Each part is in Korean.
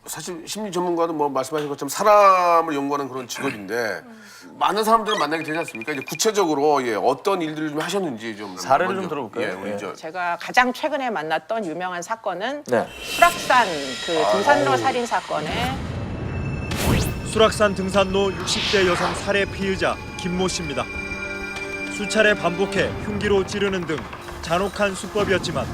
사실 심리 전문가도 뭐 말씀하신 것처럼 사람을 연구하는 그런 직업인데 많은 사람들을 만나게 되지 않습니까? 이제 구체적으로 예, 어떤 일들을 좀 하셨는지 좀 사례를 먼저, 좀 들어볼까요? 예, 우리 예. 저 제가 가장 최근에 만났던 유명한 사건은 네. 수락산 그 등산로 살인 사건에 수락산 등산로 60대 여성 살해 피의자 김모 씨입니다. 수차례 반복해 흉기로 찌르는 등 잔혹한 수법이었지만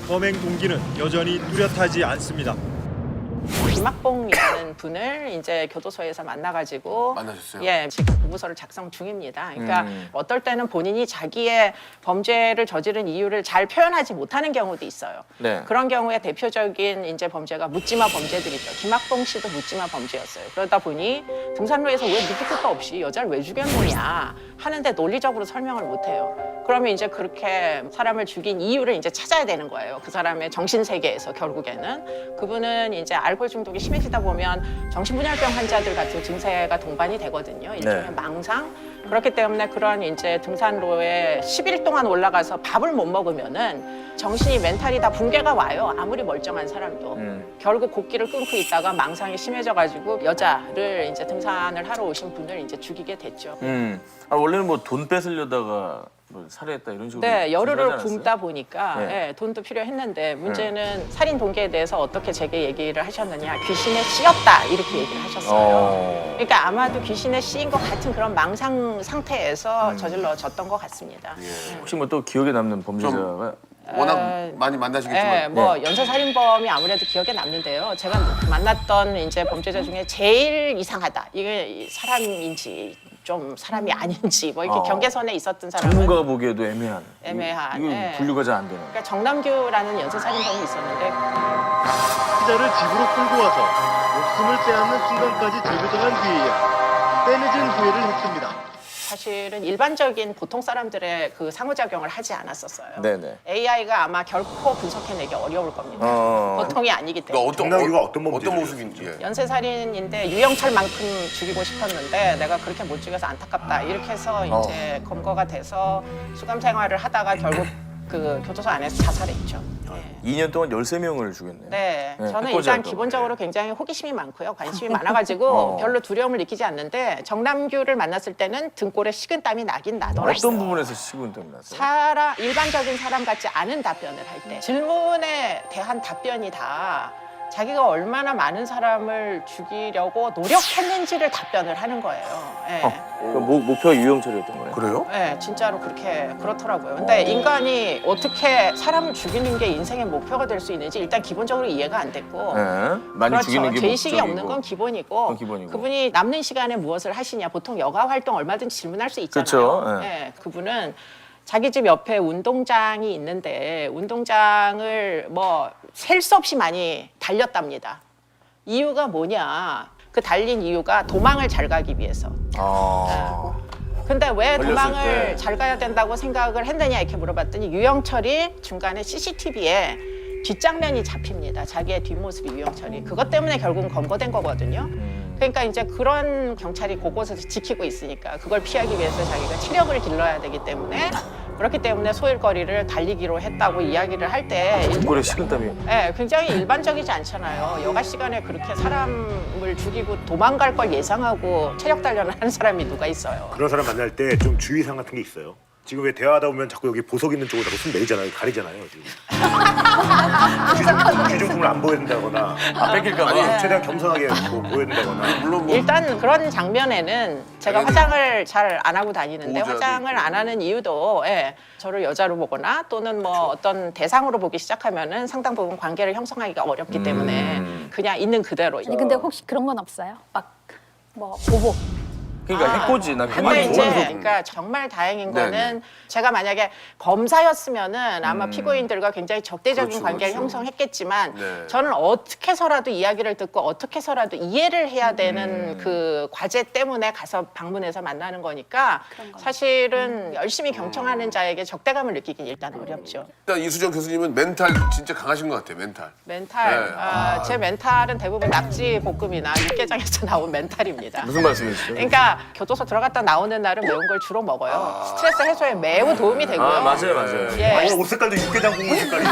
범행 동기는 여전히 뚜렷하지 않습니다. 김학봉이라는 분을 이제 교도소에서 만나가지고 만나셨어요? 예, 지금 보고서를 작성 중입니다. 그러니까 어떨 때는 본인이 자기의 범죄를 저지른 이유를 잘 표현하지 못하는 경우도 있어요. 네. 그런 경우에 대표적인 이제 범죄가 묻지마 범죄들이죠. 김학봉 씨도 묻지마 범죄였어요. 그러다 보니 등산로에서 왜 밑도 끝도 없이 여자를 왜 죽였느냐 하는데 논리적으로 설명을 못해요. 그러면 이제 그렇게 사람을 죽인 이유를 이제 찾아야 되는 거예요. 그 사람의 정신 세계에서 결국에는 그분은 이제 알코올 중독이 심해지다 보면 정신분열병 환자들 같은 증세가 동반이 되거든요. 일종의 네. 망상. 그렇기 때문에 그런 이제 등산로에 10일 동안 올라가서 밥을 못 먹으면은 정신이 멘탈이 다 붕괴가 와요. 아무리 멀쩡한 사람도. 결국 곡기를 끊고 있다가 망상이 심해져가지고 여자를 이제 등산을 하러 오신 분을 이제 죽이게 됐죠. 원래는 뭐 돈 뺏으려다가 뭐 살해했다 이런 식으로. 네, 열흘을 진술하지 않았어요? 굶다 보니까 네. 예, 돈도 필요했는데 문제는 살인 동기에 대해서 어떻게 제게 얘기를 하셨느냐. 귀신에 씌였다 이렇게 얘기를 하셨어요. 그러니까 아마도 귀신에 씌인 것 같은 그런 망상 상태에서 저질러졌던 것 같습니다. 혹시 뭐 또 기억에 남는 범죄자가 워낙 많이 만나시겠지만 예, 뭐 연쇄살인범이 아무래도 기억에 남는데요. 제가 만났던 이제 범죄자 중에 제일 이상하다. 이게 사람인지 좀 사람이 아닌지 뭐 이렇게 경계선에 있었던 사람은 전문가가 보기에도 애매한. 애매한, 이거 예. 분류가 잘 안 되는. 그러니까 정남규라는 연쇄살인범이 있었는데 피자를 집으로 끌고 와서 목숨을 빼앗는 순간까지 재구성한 뒤에야 때늦은 후회를 했습니다. 사실은 일반적인 보통 사람들의 그 상호작용을 하지 않았었어요. 네네. AI가 아마 결코 분석해내기 어려울 겁니다. 보통이 아니기 때문에. 정남규가 어떤 모습인지 예. 연쇄살인인데 유영철만큼 죽이고 싶었는데 내가 그렇게 못 죽여서 안타깝다 이렇게 해서 이제 검거가 돼서 수감 생활을 하다가 결국 그 교도소 안에서 자살했죠. 네. 2년 동안 13명을 죽였네요. 네, 네, 저는 해코지 일단 활동. 기본적으로 굉장히 호기심이 많고요, 관심이 많아가지고 별로 두려움을 느끼지 않는데 정남규를 만났을 때는 등골에 식은땀이 나긴 나더라고요. 어떤 부분에서 식은땀이 났어요? 일반적인 사람 같지 않은 답변을 할 때 질문에 대한 답변이 다 자기가 얼마나 많은 사람을 죽이려고 노력했는지를 답변을 하는 거예요. 예. 그 목표가 유영철이었던 거예요? 그래요? 네, 진짜로 그렇더라고요. 근데 인간이 어떻게 사람을 죽이는 게 인생의 목표가 될 수 있는지 일단 기본적으로 이해가 안 됐고. 네. 많이 그렇죠. 죽이는 게 죄의식이 목적이고. 없는 건 기본이고, 그건 기본이고. 그분이 남는 시간에 무엇을 하시냐. 보통 여가 활동 얼마든지 질문할 수 있잖아요. 그렇죠. 네. 네, 그분은 자기 집 옆에 운동장이 있는데 운동장을 뭐 셀 수 없이 많이 달렸답니다. 이유가 뭐냐? 그 달린 이유가 도망을 잘 가기 위해서. 근데 왜 걸렸을 도망을 때. 잘 가야 된다고 생각을 했느냐 이렇게 물어봤더니 유영철이 중간에 CCTV에 뒷장면이 잡힙니다. 자기의 뒷모습이 유영철이. 그것 때문에 결국은 검거된 거거든요. 그러니까 이제 그런 경찰이 곳곳에서 지키고 있으니까 그걸 피하기 위해서 자기가 체력을 길러야 되기 때문에 그렇기 때문에 소일거리를 달리기로 했다고 이야기를 할 때 등골에 식은땀이. 네, 굉장히 일반적이지 않잖아요. 여가 시간에 그렇게 사람을 죽이고 도망갈 걸 예상하고 체력 단련을 하는 사람이 누가 있어요. 그런 사람 만날 때 좀 주의사항 같은 게 있어요. 지금 왜 대화하다 보면 자꾸 여기 보석 있는 쪽으로 자꾸 숨 내리잖아요. 가리잖아요. 지금. 귀중품을 안 보여준다거나 뺏길까 봐. 최대한 겸손하게 보여준다거나 물론 뭐 일단 그런 장면에는 제가 화장을 잘 안 하고 다니는데 보호자도 화장을 있고. 안 하는 이유도 예, 저를 여자로 보거나 또는 뭐 어떤 대상으로 보기 시작하면은 상당 부분 관계를 형성하기가 어렵기 때문에 그냥 있는 그대로. 아니 근데 혹시 그런 건 없어요? 막 뭐 보복 그러니까 해코지. 나 근데 그만 이제 보고. 그러니까 정말 다행인 네, 거는 제가 만약에 검사였으면은 아마 피고인들과 굉장히 적대적인 그렇죠, 관계를 그렇죠. 형성했겠지만 네. 저는 어떻게 해서라도 이야기를 듣고 어떻게 해서라도 이해를 해야 되는 그 과제 때문에 가서 방문해서 만나는 거니까 사실은 열심히 경청하는 자에게 적대감을 느끼긴 일단 어렵죠. 일단 이수정 교수님은 멘탈 진짜 강하신 것 같아요. 멘탈. 멘탈, 네. 제 멘탈은 대부분 낙지 볶음이나 육개장에서 나온 멘탈입니다. 무슨 말씀이시죠? 그러니까 제가 교도소 들어갔다 나오는 날은 매운 걸 주로 먹어요. 스트레스 해소에 매우 도움이 되고요. 아, 맞아요. 예. 옷 색깔도 육개장 국물 색깔이네.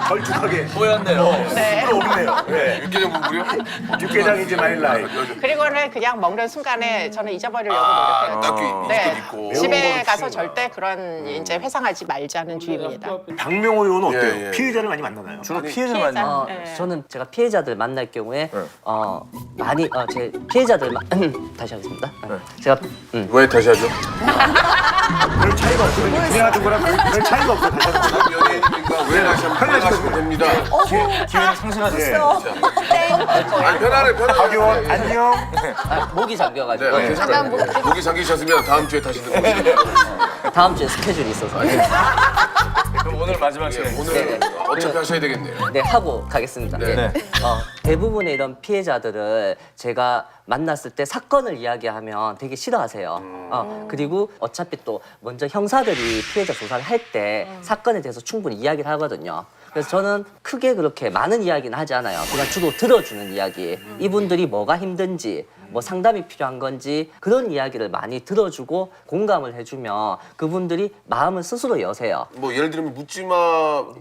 걸쭉하게. 뽀얗네요. 네. 없네요. 예. 육개장 국물이요? 육개장이 이제 마이 라이프. 그리고는 그냥 먹는 순간에 저는 잊어버리려고 노력해요. 딱 네. 있고. 집에 가서 절대 그런 이제 회상하지 말자는 주의입니다. 박명호 의원은 어때요? 예. 피해자를 많이 만나나요? 주로 피해자 많이. 네. 저는 제가 피해자들 만날 경우에 많이 제 피해자들 다시 하겠습니다. 제가 왜 다시 하죠? 별 차이가 없어요. 그냥 하던 거랑 별 차이가 없어요. 다시 하는 거랑. 연예인이니까 왜 다시 한번 편하시면 됩니다. 기회는 상승하셨어요. 아니, 편안해. 박의원 안녕. 목이 잠겨가지고 네, 괜찮아요. 목이 잠기셨으면 다음 주에 다시 듣고 오시면 다음 주에 스케줄이 있어서 그럼 오늘 마지막 시간. 오늘 어차피 하셔야 되겠네요. 네 하고 가겠습니다. 네. 네. 대부분의 이런 피해자들을 제가 만났을 때 사건을 이야기하면 되게 싫어하세요. 그리고 어차피 또 먼저 형사들이 피해자 조사를 할 때 사건에 대해서 충분히 이야기를 하거든요. 그래서 저는 크게 그렇게 많은 이야기는 하지 않아요. 그냥 주로 들어주는 이야기. 이분들이 뭐가 힘든지, 뭐 상담이 필요한 건지 그런 이야기를 많이 들어주고 공감을 해주면 그분들이 마음을 스스로 여세요. 뭐 예를 들면 묻지마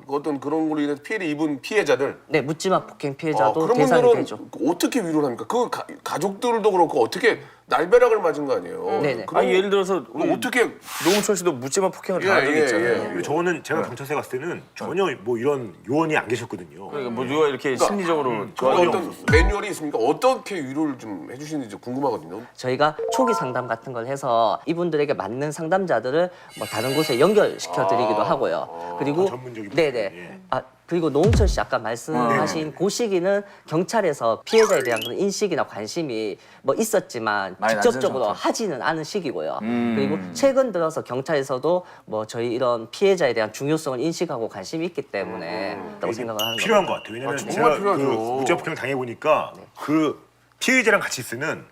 어떤 그런 걸로 인해서 피해를 입은 피해자들 네, 묻지마 폭행 피해자도 그런 대상이 분들은 되죠. 어떻게 위로를 합니까? 그 가족들도 그렇고 어떻게 날벼락을 맞은 거 아니에요? 네네. 그런 아니 예를 들어서 우리 어떻게 노홍철 씨도 묻지마 폭행을 당한 적이 있잖아요. 그리고 저는 제가 경찰서에 갔을 때는 전혀 뭐 이런 요원이 안 계셨거든요. 그러니까 뭐 누가 이렇게 심리적으로 그 도와주는 어떤 매뉴얼이 있습니까? 어떻게 위로를 좀 해주시는지 궁금하거든요. 저희가 초기 상담 같은 걸 해서 이분들에게 맞는 상담자들을 뭐 다른 곳에 연결시켜 드리기도 하고요. 그리고 전문적인 네네. 분들, 예. 그리고 노홍철 씨 아까 말씀하신 그 시기는 경찰에서 피해자에 대한 그런 인식이나 관심이 뭐 있었지만 많이 직접적으로 낮은 상태. 하지는 않은 시기고요. 그리고 최근 들어서 경찰에서도 뭐 저희 이런 피해자에 대한 중요성을 인식하고 관심이 있기 때문에 있다고 생각을 하는 필요한 거죠. 것 같아요. 왜냐면 정말 제가 필요하죠. 그 묻지마폭행 당해보니까 그 피해자랑 같이 있으면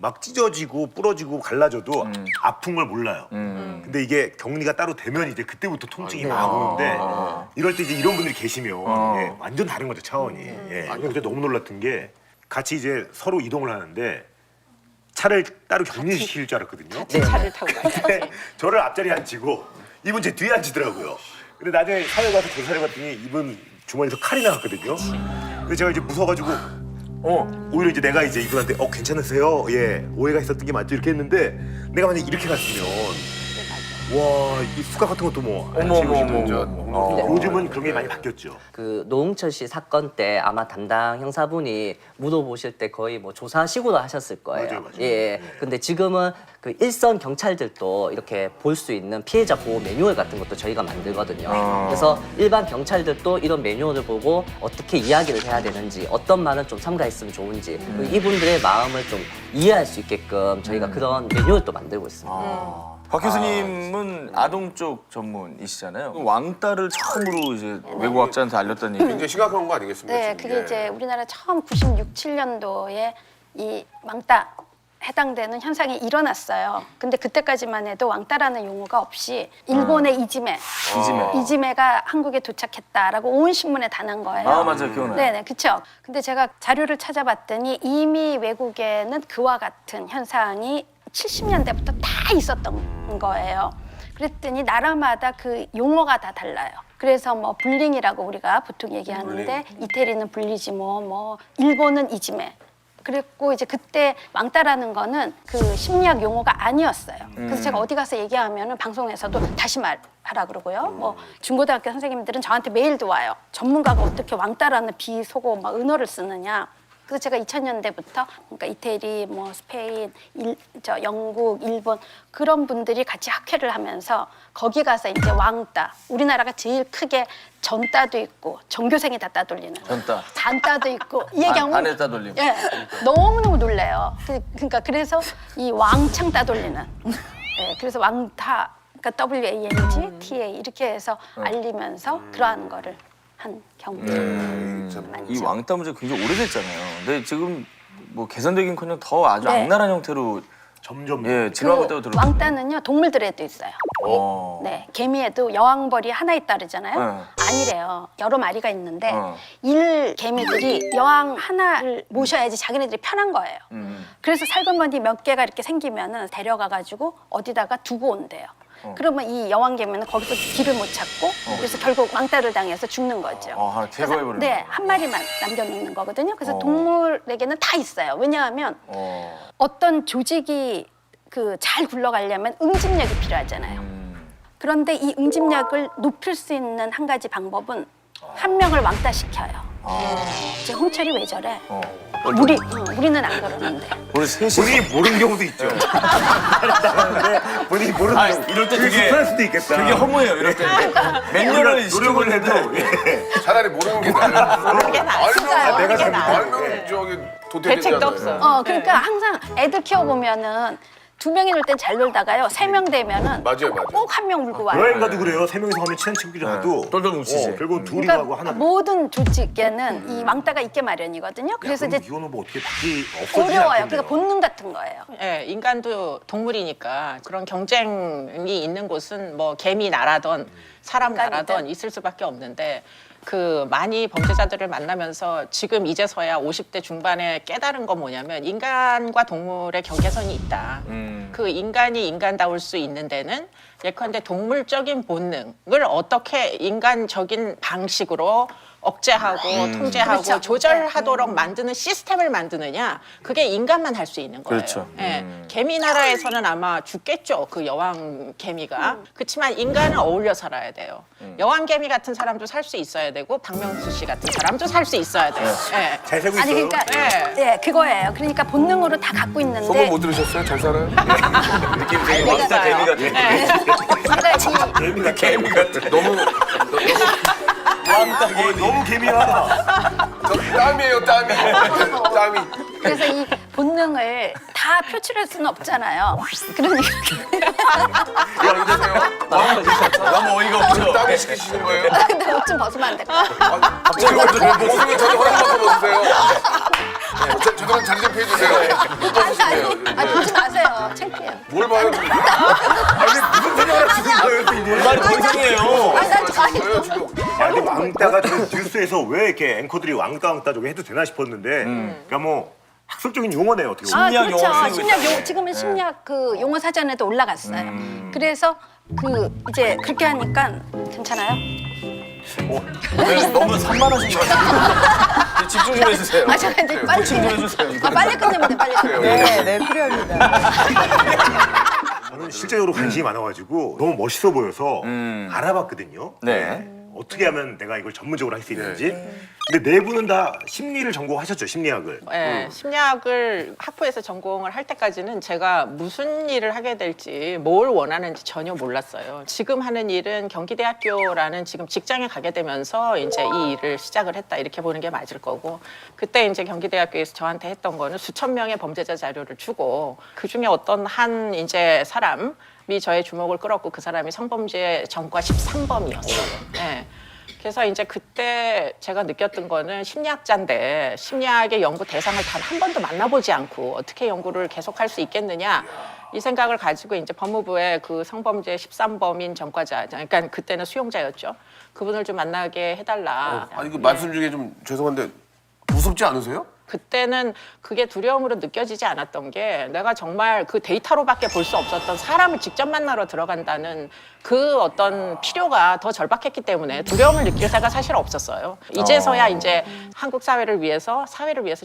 막 찢어지고 부러지고 갈라져도 아픈 걸 몰라요. 근데 이게 격리가 따로 되면 이제 그때부터 통증이 막 오는데 이럴 때 이제 이런 분들이 계시면 예, 완전 다른 거죠 차원이. 예. 아니 근데 너무 놀랐던 게 같이 이제 서로 이동을 하는데 차를 따로 격리시킬 줄 알았거든요. 차를 타고 가요. 근데 저를 앞자리에 앉히고 이분 제 뒤에 앉히더라고요. 근데 나중에 사회 가서 조사를 해봤더니 이분 주머니에서 칼이 나왔거든요. 그래서 제가 이제 무서워가지고 오히려 이제 내가 이제 이분한테 괜찮으세요? 예 오해가 있었던 게 맞죠? 이렇게 했는데 내가 만약 이렇게 갔으면 와 이 수갑 같은 것도 뭐 안 채우시고 요즘은 그런 게 많이 바뀌었죠. 그 노홍철 씨 사건 때 아마 담당 형사분이 물어보실 때 거의 뭐 조사식으로 하셨을 거예요. 맞아요. 예. 근데 지금은 그 일선 경찰들도 이렇게 볼 수 있는 피해자 보호 매뉴얼 같은 것도 저희가 만들거든요. 그래서 일반 경찰들도 이런 매뉴얼을 보고 어떻게 이야기를 해야 되는지, 어떤 말은 좀 삼가했으면 좋은지, 그리고 이분들의 마음을 좀 이해할 수 있게끔 저희가 그런 매뉴얼도 만들고 있습니다. 박 교수님은 아동 쪽 전문이시잖아요. 왕따를 처음으로 이제 외국학자한테 알렸다는 얘기. 굉장히 심각한 거 아니겠습니까? 네, 지금? 그게 예. 이제 우리나라 처음 96, 7년도에 이 왕따 해당되는 현상이 일어났어요. 근데 그때까지만 해도 왕따라는 용어가 없이 일본의 이지메가 한국에 도착했다라고 온 신문에 다 난 거예요. 아 맞아요, 기억나요. 네네, 그렇죠. 근데 제가 자료를 찾아봤더니 이미 외국에는 그와 같은 현상이 70년대부터 다 있었던 거예요. 그랬더니 나라마다 그 용어가 다 달라요. 그래서 뭐 불링이라고 우리가 보통 얘기하는데 이태리는 불리지모, 뭐 일본은 이지메. 그랬고 이제 그때 왕따라는 거는 그 심리학 용어가 아니었어요. 그래서 제가 어디 가서 얘기하면은 방송에서도 다시 말하라 그러고요. 뭐 중고등학교 선생님들은 저한테 메일도 와요. 전문가가 어떻게 왕따라는 비속어 막 은어를 쓰느냐. 그래서 제가 2000년대부터 그러니까 이태리, 뭐 스페인, 영국, 일본 그런 분들이 같이 학회를 하면서 거기 가서 이제 왕따, 우리나라가 제일 크게 전따도 있고 전교생이 다 따돌리는 전따. 잔따도 있고 이 얘기하면 반을 따돌림. 예, 너무너무 놀래요. 그러니까 그래서 이 왕창 따돌리는 예, 그래서 왕타 그러니까 WANG, TA 이렇게 해서 알리면서 그러한 거를 한 경우들이 많죠. 이 왕따 문제 굉장히 오래됐잖아요. 근데 지금 뭐 개선되긴커녕 더 아주 네. 악랄한 형태로 점점 예, 지나가다가 그 들었어요. 왕따는요 동물들에도 있어요. 네, 개미에도 여왕벌이 하나 있다르잖아요. 네. 아니래요. 여러 마리가 있는데 어. 일개미들이 여왕 하나를 모셔야지 자기네들이 편한 거예요. 그래서 살금머니 몇 개가 이렇게 생기면은 데려가가지고 어디다가 두고 온대요. 그러면 이 여왕개미는 거기서 길을 못 찾고 그래서 결국 왕따를 당해서 죽는 거죠. 하나 제거해버리는 네, 한 마리만 남겨놓는 거거든요. 그래서 어. 동물에게는 다 있어요. 왜냐하면 어떤 조직이 그 잘 굴러가려면 응집력이 필요하잖아요. 그런데 이 응집력을 높일 수 있는 한 가지 방법은 한 명을 왕따시켜요. 이제 홍철이 왜 저래? 우리는 안 그러는데. 우리 셋이 본인이 모르는 경우도 있죠. 본인이 모르는 경우. 이럴 때 그게 되게 불편할 수도 있겠다. 되게 허무해요. 이럴 때 몇 년을 노력을 해도 차라리 모르는 게 나아요. 모르는 게 낫습니다. 알면 내가 잘못한 알면 저기 도태되잖아요. 대책도 없어. 그러니까 항상 애들 키워보면은 2명이 놀 땐 잘 놀다가요. 3명 되면은 맞아요. 꼭 한 명 물고 와요. 여행 가도 그래요. 3명이서 가면 친한 친구끼리 가도 똘똘 뭉치지. 결국은 둘이 그러니까 가고 하나. 모든 조직에는 이 왕따가 있게 마련이거든요. 그래서 이제 이거는 뭐 어떻게 바뀌 없어지지 어려워요. 않겠네요. 그러니까 본능 같은 거예요. 예, 인간도 동물이니까 그런 경쟁이 있는 곳은 뭐 개미 나라든 사람 나라든 있을 수밖에 없는데 그 많이 범죄자들을 만나면서 지금 이제서야 50대 중반에 깨달은 건 뭐냐면 인간과 동물의 경계선이 있다. 그 인간이 인간다울 수 있는 데는 예컨대 동물적인 본능을 어떻게 인간적인 방식으로 억제하고 통제하고 그렇죠. 조절하도록 만드는 시스템을 만드느냐 그게 인간만 할 수 있는 거예요. 그렇죠. 예. 개미 나라에서는 아마 죽겠죠. 그 여왕 개미가. 그렇지만 인간은 어울려 살아야 돼요. 여왕 개미 같은 사람도 살 수 있어야 되고 박명수 씨 같은 사람도 살 수 있어야 돼요. 예. 잘 살고 아니 있어요. 그러니까 그거예요. 그러니까 본능으로 다 갖고 있는데 소문 못 들으셨어요? 잘 살아요? 느낌 되게 왕따 개미 같아. 그러니까 개미 같아. 너무 왕따 개미. 너무 개미야. 저 땀이에요, 땀이. 땀이. 그래서 이 본능을 다 표출할 수는 없잖아요. 그러니까 야, 이러세요? 너무 어이가 없죠. 땀이 시키시는 거예요? 근데 옷 좀 벗으면 안 될까요? 갑자기 목숨을 저도 허락 받고 벗으세요. 죄송한 자리 좀 피해주세요. 못 벗으시네요. 아니 보지 마세요. 창피해요. 뭘 봐요, 지금? 아니 무슨 생각을 하시는 거예요, 또 이게? 말이 더 이상해요. 아니 난 아니 뭐예요, 지금? 아니 왕따가 저 뉴스에서 왜 이렇게 앵커들이 왕따 저기 해도 되나 싶었는데 그러니까 뭐 학술적인 용어네요 어떻게 보면. 심리학 용어 쓰고 심리학 있다. 용어 지금은 심리학 그 용어 사전에도 올라갔어요. 그래서 그 이제 그렇게 하니까 괜찮아요? 너무 산만하신 것 같아요. 집중 좀 해주세요. 아 잠깐 이제 빨리 집중 좀 해주세요. 이거. 빨리 끝내면 돼 빨리. 네, 필요합니다. 저는 실제적으로 관심이 많아가지고 너무 멋있어 보여서 알아봤거든요. 네. 어떻게 하면 내가 이걸 전문적으로 할 수 있는지. 근데 네 분은 다 심리를 전공하셨죠, 심리학을. 네, 심리학을 학부에서 전공을 할 때까지는 제가 무슨 일을 하게 될지 뭘 원하는지 전혀 몰랐어요. 지금 하는 일은 경기대학교라는 지금 직장에 가게 되면서 이제 이 일을 시작을 했다 이렇게 보는 게 맞을 거고 그때 이제 경기대학교에서 저한테 했던 거는 수천 명의 범죄자 자료를 주고 그 중에 어떤 한 이제 사람이 저의 주목을 끌었고 그 사람이 성범죄 전과 13범이었어요. 네. 그래서 이제 그때 제가 느꼈던 거는 심리학자인데 심리학의 연구 대상을 단 한 번도 만나보지 않고 어떻게 연구를 계속할 수 있겠느냐 이 생각을 가지고 이제 법무부의 그 성범죄 13범인 전과자, 그러니까 그때는 수용자였죠. 그분을 좀 만나게 해달라. 아니, 그 말씀 중에 좀 죄송한데 무섭지 않으세요? 그때는 그게 두려움으로 느껴지지 않았던 게 내가 정말 그 데이터로밖에 볼 수 없었던 사람을 직접 만나러 들어간다는 그 어떤 필요가 더 절박했기 때문에 두려움을 느낄 새가 사실 없었어요. 이제서야 이제 한국 사회를 위해서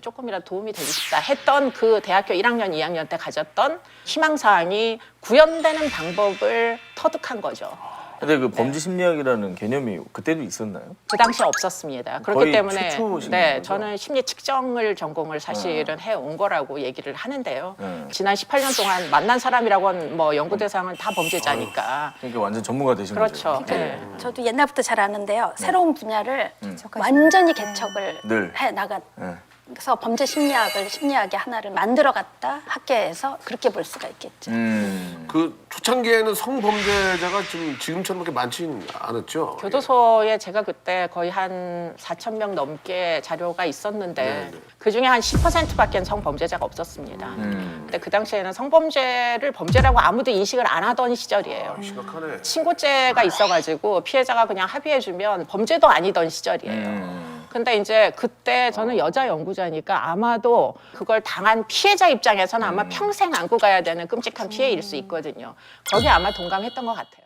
조금이라도 도움이 되고 싶다 했던 그 대학교 1학년, 2학년 때 가졌던 희망사항이 구현되는 방법을 터득한 거죠. 근데 그 범죄 심리학이라는 개념이 그때도 있었나요? 그 당시에 없었습니다. 그렇기 거의 때문에 최초신 네, 거죠? 저는 심리 측정을 전공을 사실은 해온 거라고 얘기를 하는데요. 네. 지난 18년 동안 만난 사람이라고는 뭐 연구 대상은 다 범죄자니까. 그러니까 완전 전문가 되신 거죠. 그렇죠. 네. 저도 옛날부터 잘 아는데요. 새로운 분야를 완전히 개척을 늘. 해 나갔. 네. 그래서 범죄 심리학의 하나를 만들어갔다 학계에서 그렇게 볼 수가 있겠죠. 그 초창기에는 성범죄자가 좀 지금처럼 그렇게 많지는 않았죠. 교도소에 제가 그때 거의 한 4,000명 넘게 자료가 있었는데 그중에 한 10%밖에 성범죄자가 없었습니다. 근데 그 당시에는 성범죄를 범죄라고 아무도 인식을 안 하던 시절이에요. 심각하네. 친고죄가 있어가지고 피해자가 그냥 합의해주면 범죄도 아니던 시절이에요. 근데 이제 그때 저는 여자 연구자니까 아마도 그걸 당한 피해자 입장에서는 아마 평생 안고 가야 되는 끔찍한 피해일 수 있거든요. 거기에 아마 동감했던 것 같아요.